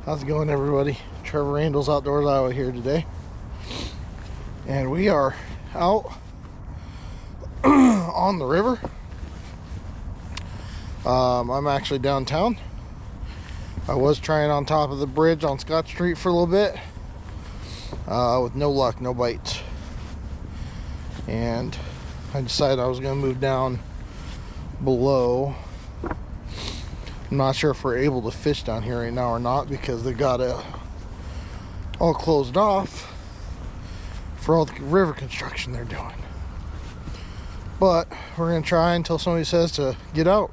How's it going, everybody? Trevor Randles Outdoors Iowa here today, and we are out on the river. I'm actually downtown. I was trying on top of the bridge on Scott Street for a little bit with no luck, no bites, and I decided I was going to move down below. I'm not sure if we're able to fish down here right now or not, because they got it all closed off for all the river construction they're doing. But we're gonna try until somebody says to get out.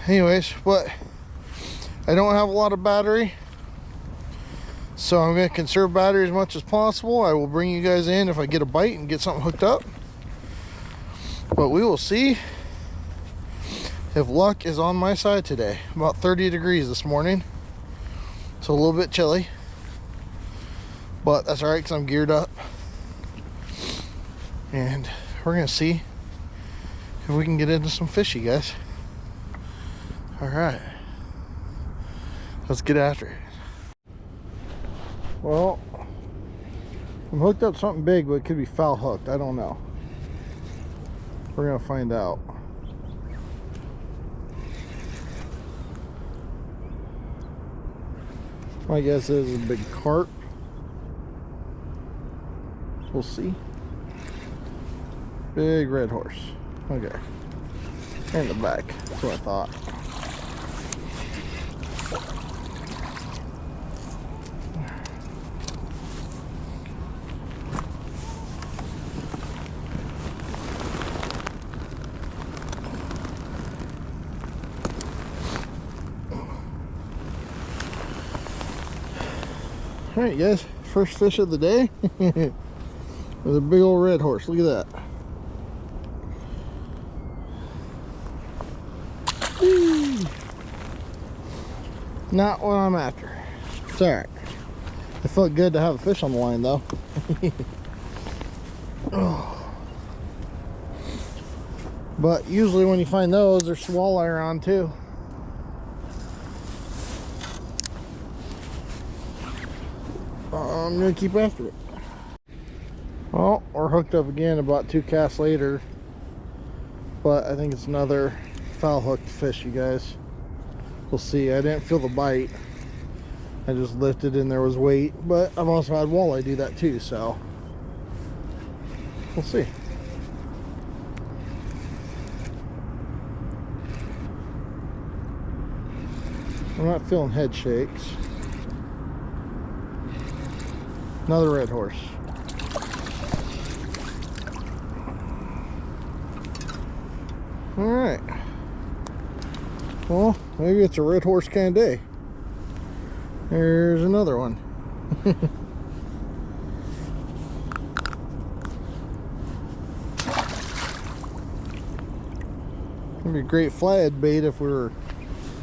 Anyways, but I don't have a lot of battery, so I'm gonna conserve battery as much as possible. I will bring you guys in if I get a bite and get something hooked up, but we will see if luck is on my side today. About 30 degrees this morning, so a little bit chilly, but that's all right because I'm geared up, and we're gonna see if we can get into some fish, you guys. All right, let's get after it. Well, I'm hooked up something big, but it could be foul hooked. I don't know. We're gonna find out. My guess is a big carp. We'll see. Big red horse. Okay. In the back. That's what I thought. All right, guys, first fish of the day with a big old red horse. Look at that. Whee! Not what I'm after. It's all right. It felt good to have a fish on the line, though. Oh. But usually when you find those, there's walleye around too. I'm gonna keep after it. Well, we're hooked up again about 2 casts later, but I think it's another foul hooked fish, you guys. We'll see. I didn't feel the bite. I just lifted and there was weight, but I've also had walleye do that too, so we'll see. I'm not feeling head shakes. Another red horse. All right. Well, maybe it's a red horse kind of day. There's another one. It'd be a great flathead bait if we were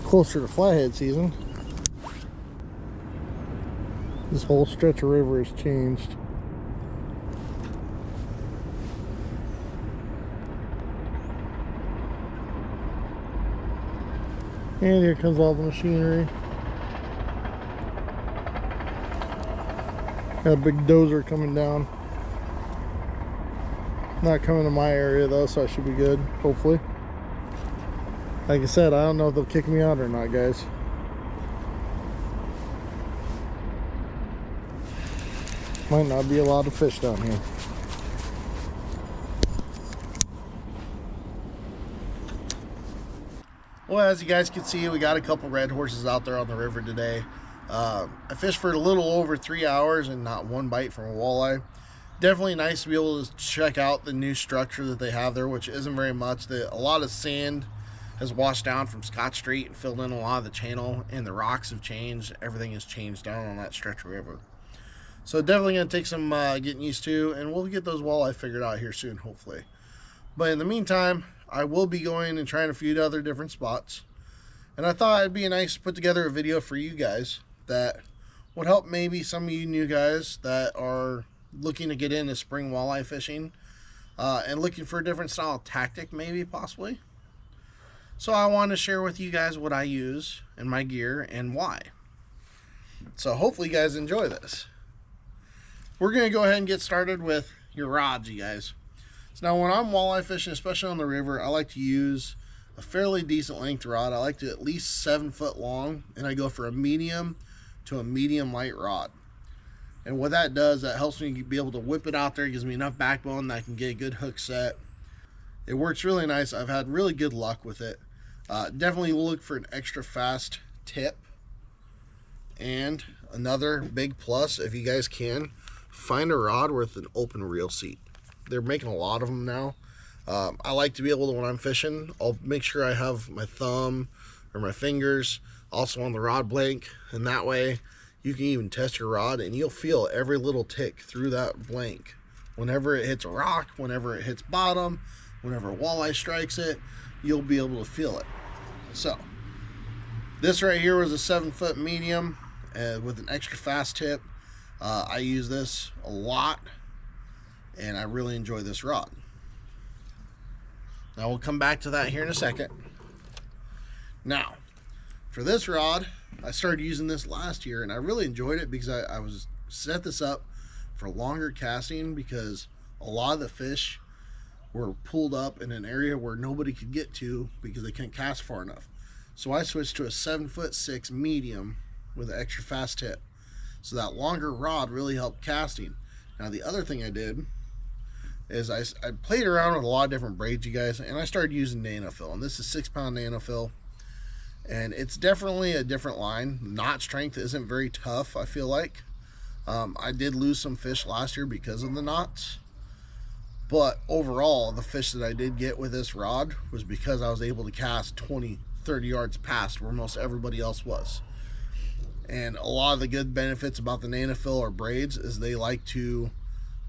closer to flathead season. This whole stretch of river has changed. And here comes all the machinery. Got a big dozer coming down. Not coming to my area though, so I should be good, hopefully. Like I said, I don't know if they'll kick me out or not, guys. Might not be a lot of fish down here. Well, as you guys can see, we got a couple red horses out there on the river today. I fished for a little over 3 hours and not one bite from a walleye. Definitely nice to be able to check out the new structure that they have there, which isn't very much. A lot of sand has washed down from Scott Street and filled in a lot of the channel, and the rocks have changed. Everything has changed down on that stretch of river. So definitely going to take some getting used to, and we'll get those walleye figured out here soon, hopefully. But in the meantime, I will be going and trying a few other different spots. And I thought it'd be nice to put together a video for you guys that would help maybe some of you new guys that are looking to get into spring walleye fishing and looking for a different style of tactic, maybe, possibly. So I want to share with you guys what I use in my gear and why. So hopefully you guys enjoy this. We're going to go ahead and get started with your rods, you guys. So now when I'm walleye fishing, especially on the river, I like to use a fairly decent length rod. I like to at least 7 foot long, and I go for a medium to a medium light rod. And what that does, that helps me be able to whip it out there. It gives me enough backbone that I can get a good hook set. It works really nice. I've had really good luck with it. Definitely look for an extra fast tip. And another big plus, if you guys can, find a rod with an open reel seat. They're making a lot of them now. I like to be able to, when I'm fishing, I'll make sure I have my thumb or my fingers also on the rod blank, and that way you can even test your rod and you'll feel every little tick through that blank. Whenever it hits a rock, whenever it hits bottom, whenever a walleye strikes it, you'll be able to feel it. So this right here was a 7 foot medium with an extra fast tip. I use this a lot and I really enjoy this rod. Now we'll come back to that here in a second. Now for this rod, I started using this last year and I really enjoyed it because I was set this up for longer casting, because a lot of the fish were pulled up in an area where nobody could get to because they couldn't cast far enough. So I switched to a 7'6" medium with an extra fast tip. So that longer rod really helped casting. Now the other thing I did is I played around with a lot of different braids, you guys, and I started using NanoFill. And this is 6-pound NanoFill. And it's definitely a different line. Knot strength isn't very tough, I feel like. I did lose some fish last year because of the knots. But overall, the fish that I did get with this rod was because I was able to cast 20, 30 yards past where most everybody else was. And a lot of the good benefits about the NanoFill or braids is they like to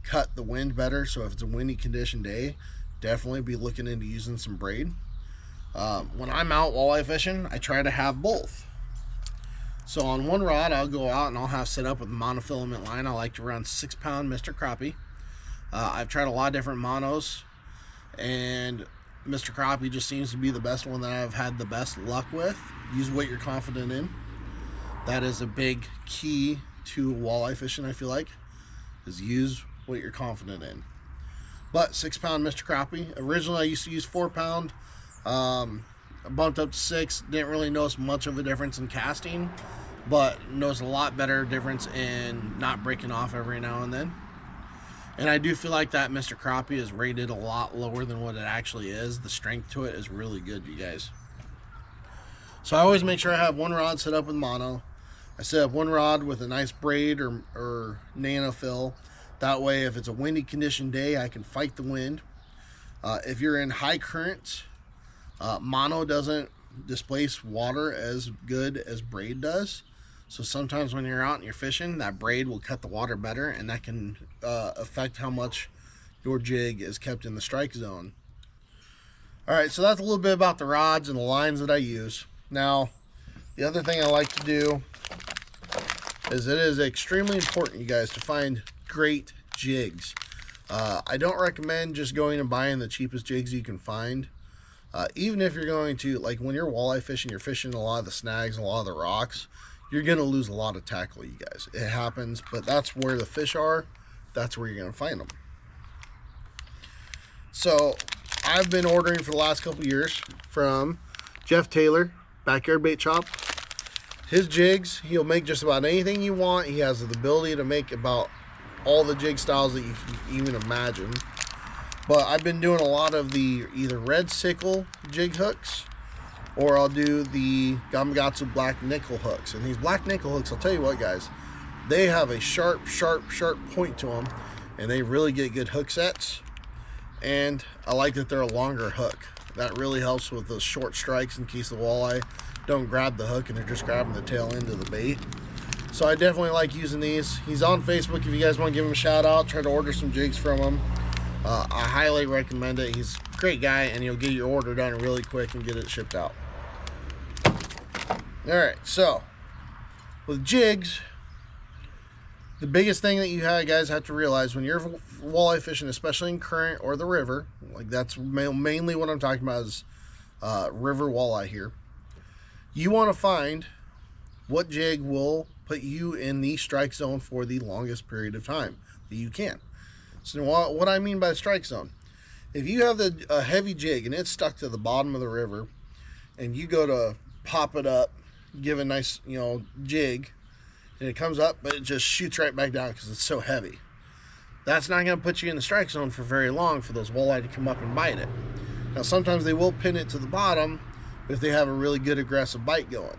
cut the wind better. So if it's a windy condition day, definitely be looking into using some braid. When I'm out walleye fishing, I try to have both. So on one rod, I'll go out and I'll have set up with a monofilament line. I like to run 6-pound Mr. Crappie. I've tried a lot of different monos, and Mr. Crappie just seems to be the best one that I've had the best luck with. Use what you're confident in. That is a big key to walleye fishing, I feel like, is use what you're confident in. But 6-pound Mr. Crappie. Originally I used to use 4-pound. I bumped up to 6. Didn't really notice much of a difference in casting, but noticed a lot better difference in not breaking off every now and then. And I do feel like that Mr. Crappie is rated a lot lower than what it actually is. The strength to it is really good, you guys. So I always make sure I have one rod set up with mono. I set up one rod with a nice braid or NanoFill. That way, if it's a windy condition day, I can fight the wind. If you're in high currents, mono doesn't displace water as good as braid does. So sometimes when you're out and you're fishing, that braid will cut the water better, and that can affect how much your jig is kept in the strike zone. All right, so that's a little bit about the rods and the lines that I use. Now, the other thing I like to do is it is extremely important, you guys, to find great jigs. I don't recommend just going and buying the cheapest jigs you can find. Even if you're going to, like when you're walleye fishing, you're fishing a lot of the snags and a lot of the rocks, you're going to lose a lot of tackle, you guys. It happens, but that's where the fish are. That's where you're going to find them. So I've been ordering for the last couple years from Jeff Taylor, Backyard Bait Shop. His jigs, he'll make just about anything you want. He has the ability to make about all the jig styles that you can even imagine. But I've been doing a lot of the either red sickle jig hooks, or I'll do the Gamakatsu black nickel hooks. And these black nickel hooks, I'll tell you what, guys, they have a sharp point to them, and they really get good hook sets. And I like that they're a longer hook. That really helps with those short strikes in case the walleye don't grab the hook and they're just grabbing the tail end of the bait. So I definitely like using these. He's on Facebook if you guys want to give him a shout out. Try to order some jigs from him. I highly recommend it. He's a great guy, and he'll get your order done really quick and get it shipped out. Alright, so with jigs, the biggest thing that you guys have to realize when you're walleye fishing, especially in current or the river, like that's mainly what I'm talking about, is river walleye here. You want to find what jig will put you in the strike zone for the longest period of time that you can. So what I mean by strike zone, if you have a heavy jig and it's stuck to the bottom of the river, and you go to pop it up, give a nice jig, and it comes up, but it just shoots right back down because it's so heavy, that's not going to put you in the strike zone for very long for those walleye to come up and bite it. Now sometimes they will pin it to the bottom if they have a really good aggressive bite going,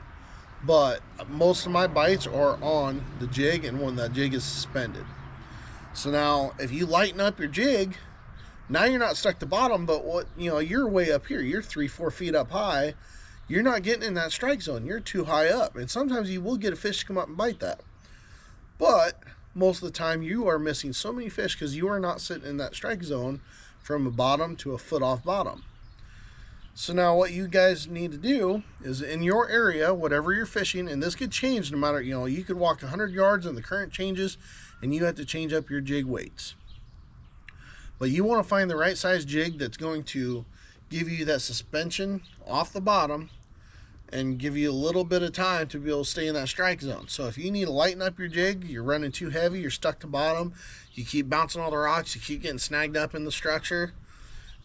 but most of my bites are on the jig and when that jig is suspended. So now if you lighten up your jig, now you're not stuck to bottom, but you're way up here, you're 3-4 feet up high, you're not getting in that strike zone, you're too high up, and sometimes you will get a fish to come up and bite that, but most of the time you are missing so many fish because you are not sitting in that strike zone from a bottom to a foot off bottom. So now what you guys need to do is in your area, whatever you're fishing, and this could change no matter, you could walk 100 yards and the current changes and you have to change up your jig weights. But you want to find the right size jig that's going to give you that suspension off the bottom and give you a little bit of time to be able to stay in that strike zone. So if you need to lighten up your jig, you're running too heavy, you're stuck to bottom, you keep bouncing all the rocks, you keep getting snagged up in the structure,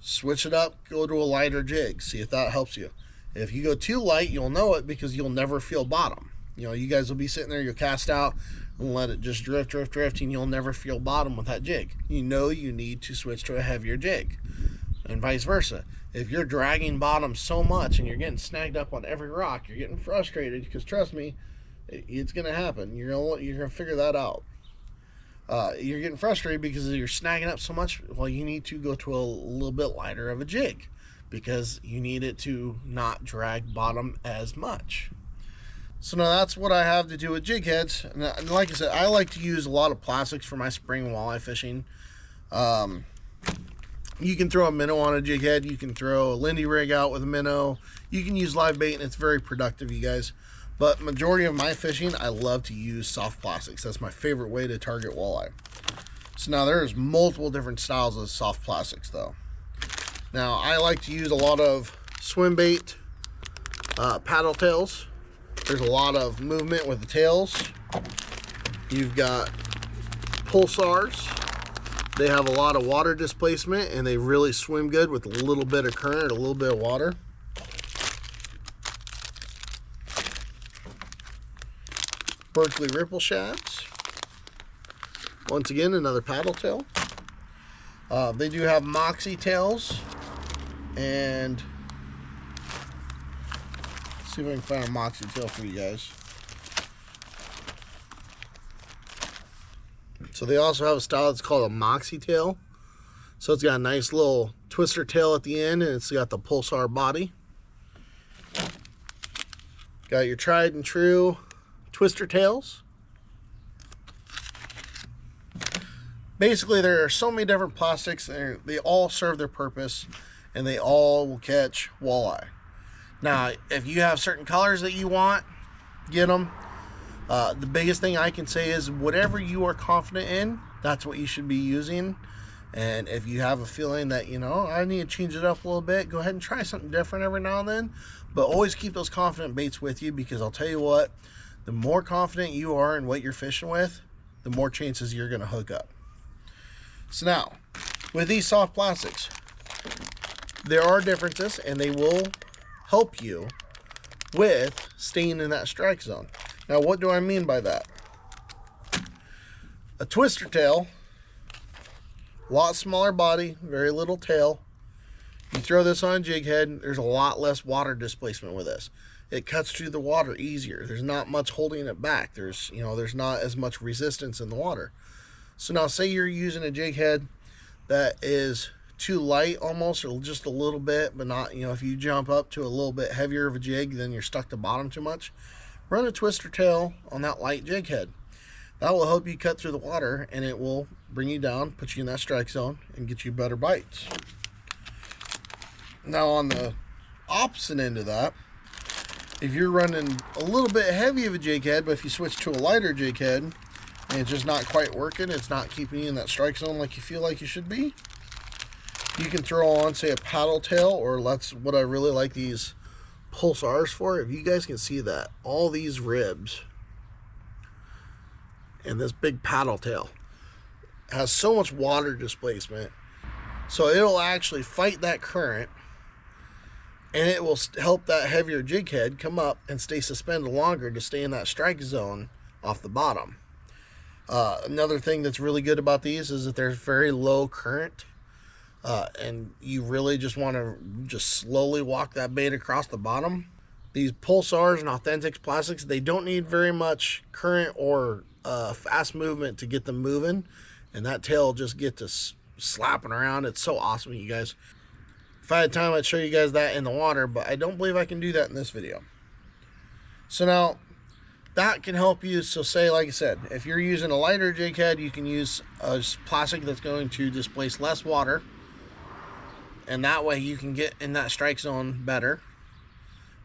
switch it up, go to a lighter jig, see if that helps you. If you go too light, you'll know it because you'll never feel bottom. You guys will be sitting there, you'll cast out and let it just drift, and you'll never feel bottom with that jig. You need to switch to a heavier jig, and vice versa. If you're dragging bottom so much and you're getting snagged up on every rock, you're getting frustrated, because trust me, it's going to happen. You're going to figure that out. You're getting frustrated because you're snagging up so much. Well, you need to go to a little bit lighter of a jig because you need it to not drag bottom as much. So now that's what I have to do with jig heads. And like I said, I like to use a lot of plastics for my spring walleye fishing. You can throw a minnow on a jig head. You can throw a Lindy rig out with a minnow. You can use live bait, and it's very productive, you guys. But majority of my fishing, I love to use soft plastics. That's my favorite way to target walleye. So now there's multiple different styles of soft plastics though. Now I like to use a lot of swim bait paddle tails. There's a lot of movement with the tails. You've got pulsars. They have a lot of water displacement and they really swim good with a little bit of current, a little bit of water. Berkeley ripple shafts. Once again, another paddle tail. They do have Moxie tails, and let's see if I can find a Moxie tail for you guys. So they also have a style that's called a Moxie tail. So it's got a nice little twister tail at the end, and it's got the pulsar body. Got your tried and true twister tails. Basically, there are so many different plastics, they all serve their purpose, and they all will catch walleye. Now, if you have certain colors that you want, get them. The biggest thing I can say is whatever you are confident in, that's what you should be using. And if you have a feeling that, I need to change it up a little bit, go ahead and try something different every now and then. But always keep those confident baits with you, because I'll tell you what, the more confident you are in what you're fishing with, the more chances you're going to hook up. So now, with these soft plastics, there are differences, and they will help you with staying in that strike zone. Now, what do I mean by that? A twister tail, a lot smaller body, very little tail. You throw this on a jig head, there's a lot less water displacement with this. It cuts through the water easier. There's not much holding it back. There's not as much resistance in the water. So now say you're using a jig head that is too light almost, or just a little bit, but not, if you jump up to a little bit heavier of a jig, then you're stuck to bottom too much. Run a twister tail on that light jig head. That will help you cut through the water, and it will bring you down, put you in that strike zone, and get you better bites. Now on the opposite end of that, if you're running a little bit heavy of a jig head, but if you switch to a lighter jig head, and it's just not quite working, it's not keeping you in that strike zone like you feel like you should be, You can throw on, say, a paddle tail, or that's what I really like these pulsars for. If you guys can see that, all these ribs and this big paddle tail has so much water displacement, so it'll actually fight that current, and it will help that heavier jig head come up and stay suspended longer to stay in that strike zone off the bottom. Another thing that's really good about these is that there's very low current, and you really just want to just slowly walk that bait across the bottom. These pulsars and Authentics plastics, they don't need very much current or fast movement to get them moving, and that tail will just get to slapping around. It's so awesome, you guys. If I had time, I'd show you guys that in the water, but I don't believe I can do that in this video. So now that can help you. So say, like I said, if you're using a lighter jig head, you can use a plastic that's going to displace less water, and that way you can get in that strike zone better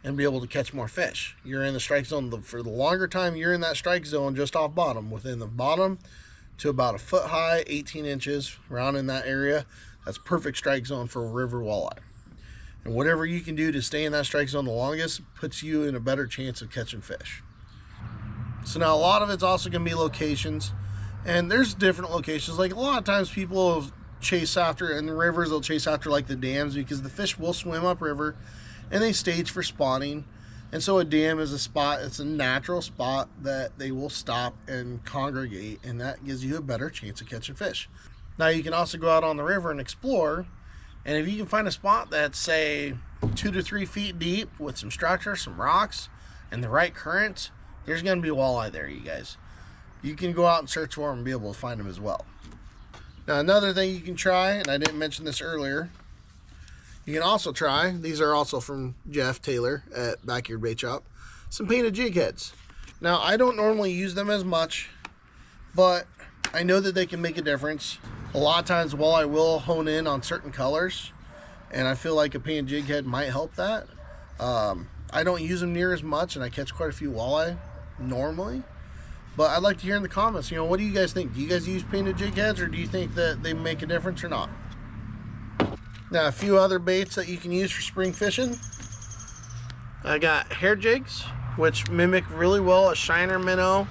and be able to catch more fish. You're in the strike zone for the longer time. You're in that strike zone just off bottom, within the bottom to about a foot high, 18 inches, around in that area. That's perfect strike zone for a river walleye. And whatever you can do to stay in that strike zone the longest puts you in a better chance of catching fish. So now a lot of it's also going to be locations, and there's different locations. Like a lot of times people chase after, in the rivers, they'll chase after like the dams, because the fish will swim upriver and they stage for spawning. And so a dam is a spot, it's a natural spot that they will stop and congregate, and that gives you a better chance of catching fish. Now you can also go out on the river and explore, and if you can find a spot that's, say, 2 to 3 feet deep with some structure, some rocks, and the right current, there's going to be walleye there, you guys. You can go out and search for them and be able to find them as well. Now another thing you can try, and I didn't mention this earlier, you can also try, these are also from Jeff Taylor at Backyard Bait Shop, some painted jig heads. Now I don't normally use them as much, but I know that they can make a difference. A lot of times walleye will hone in on certain colors, and I feel like a painted jig head might help that. I don't use them near as much, and I catch quite a few walleye normally, but I'd like to hear in the comments, you know, what do you guys think? Do you guys use painted jig heads, or do you think that they make a difference or not? Now a few other baits that you can use for spring fishing. I got hair jigs, which mimic really well a shiner minnow.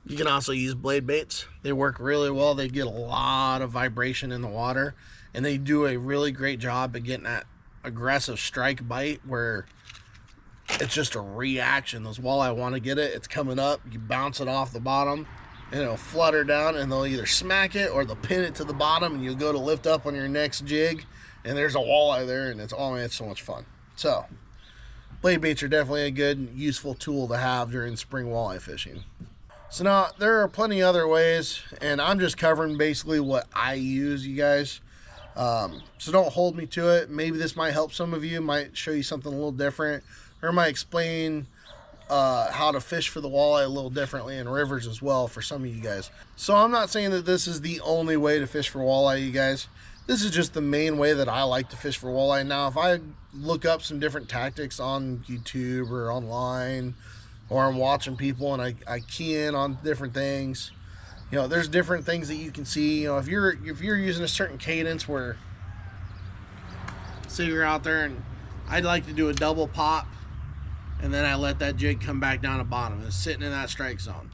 You can also use blade baits. They work really well. They get a lot of vibration in the water, and they do a really great job at getting that aggressive strike bite where it's just a reaction. Those walleye want to get it. It's coming up. You bounce it off the bottom, and it'll flutter down, and they'll either smack it or they'll pin it to the bottom, and you'll go to lift up on your next jig, and there's a walleye there, and it's, oh man, it's so much fun. So blade baits are definitely a good and useful tool to have during spring walleye fishing. So now there are plenty other ways, and I'm just covering basically what I use, you guys. So don't hold me to it. Maybe this might help some of you, might show you something a little different, or might explain how to fish for the walleye a little differently in rivers as well for some of you guys. So I'm not saying that this is the only way to fish for walleye, you guys. This is just the main way that I like to fish for walleye. Now if I look up some different tactics on YouTube or online, or I'm watching people and I key in on different things, you know, there's different things that you can see. You know, if you're using a certain cadence, where say you're out there and I'd like to do a double pop, and then I let that jig come back down to bottom. It's sitting in that strike zone.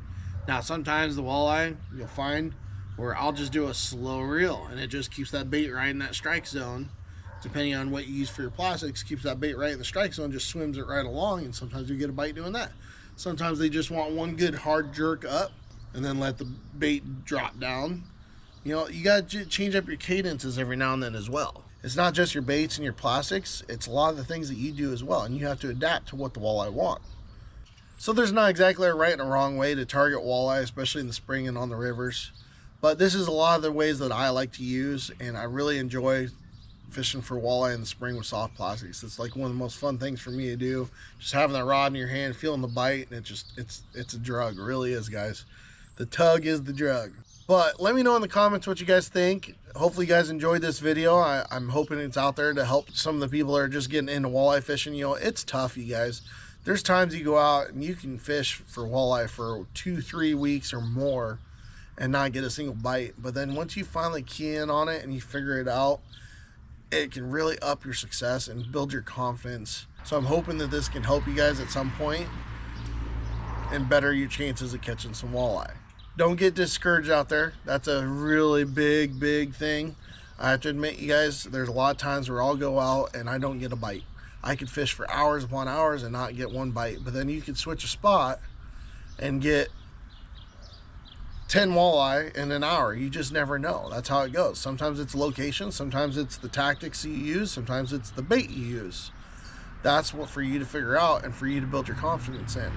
Now sometimes the walleye, you'll find where I'll just do a slow reel, and it just keeps that bait right in that strike zone. Depending on what you use for your plastics, keeps that bait right in the strike zone, just swims it right along, and sometimes you get a bite doing that. Sometimes they just want one good hard jerk up and then let the bait drop down. You know, you got to change up your cadences every now and then as well. It's not just your baits and your plastics, it's a lot of the things that you do as well, and you have to adapt to what the walleye want. So there's not exactly a right and a wrong way to target walleye, especially in the spring and on the rivers, but this is a lot of the ways that I like to use, and I really enjoy fishing for walleye in the spring with soft plastics. It's like one of the most fun things for me to do, just having that rod in your hand, feeling the bite, and it's a drug. It really is, guys. The tug is the drug. But let me know in the comments what you guys think. Hopefully you guys enjoyed this video. I'm hoping it's out there to help some of the people that are just getting into walleye fishing. You know, it's tough, you guys. There's times you go out and you can fish for walleye for 2-3 weeks or more and not get a single bite, but then once you finally key in on it and you figure it out, it can really up your success and build your confidence. So I'm hoping that this can help you guys at some point and better your chances of catching some walleye. Don't get discouraged out there. That's a really big thing. I have to admit, you guys, there's a lot of times where I'll go out and I don't get a bite. I could fish for hours upon hours and not get one bite, but then you could switch a spot and get 10 walleye in an hour. You just never know. That's how it goes. Sometimes it's location, sometimes it's the tactics you use, sometimes it's the bait you use. That's what for you to figure out and for you to build your confidence in.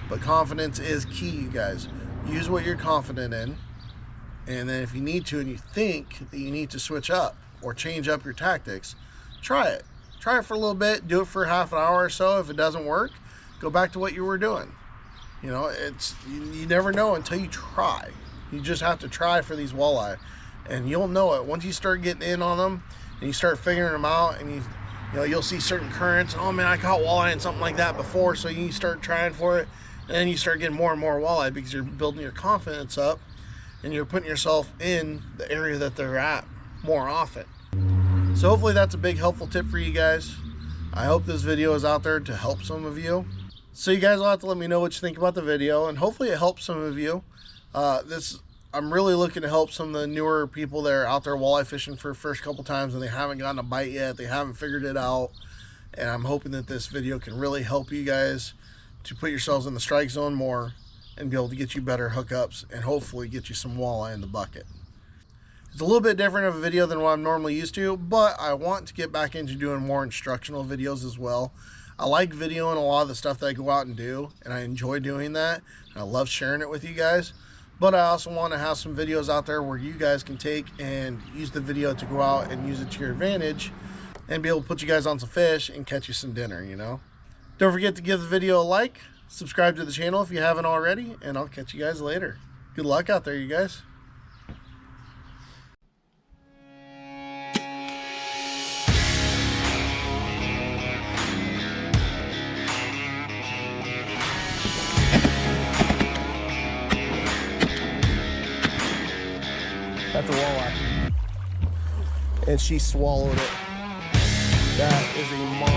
But confidence is key, you guys. Use what you're confident in, and then if you need to and you think that you need to switch up or change up your tactics, try it. Try it for a little bit, do it for half an hour or so. If it doesn't work, go back to what you were doing. You know, you never know until you try. You just have to try for these walleye, and you'll know it. Once you start getting in on them and you start figuring them out, and you know, you'll see certain currents. Oh man, I caught walleye and something like that before, so you start trying for it, and then you start getting more and more walleye because you're building your confidence up and you're putting yourself in the area that they're at more often. So hopefully that's a big helpful tip for you guys. I hope this video is out there to help some of you. So you guys will have to let me know what you think about the video, and hopefully it helps some of you. I'm really looking to help some of the newer people that are out there walleye fishing for the first couple times and they haven't gotten a bite yet, they haven't figured it out. And I'm hoping that this video can really help you guys to put yourselves in the strike zone more and be able to get you better hookups and hopefully get you some walleye in the bucket. It's a little bit different of a video than what I'm normally used to, but I want to get back into doing more instructional videos as well. I like videoing a lot of the stuff that I go out and do, and I enjoy doing that, and I love sharing it with you guys. But I also want to have some videos out there where you guys can take and use the video to go out and use it to your advantage and be able to put you guys on some fish and catch you some dinner, you know. Don't forget to give the video a like, subscribe to the channel if you haven't already, and I'll catch you guys later. Good luck out there, you guys. That's a walleye. And she swallowed it. That is a monster.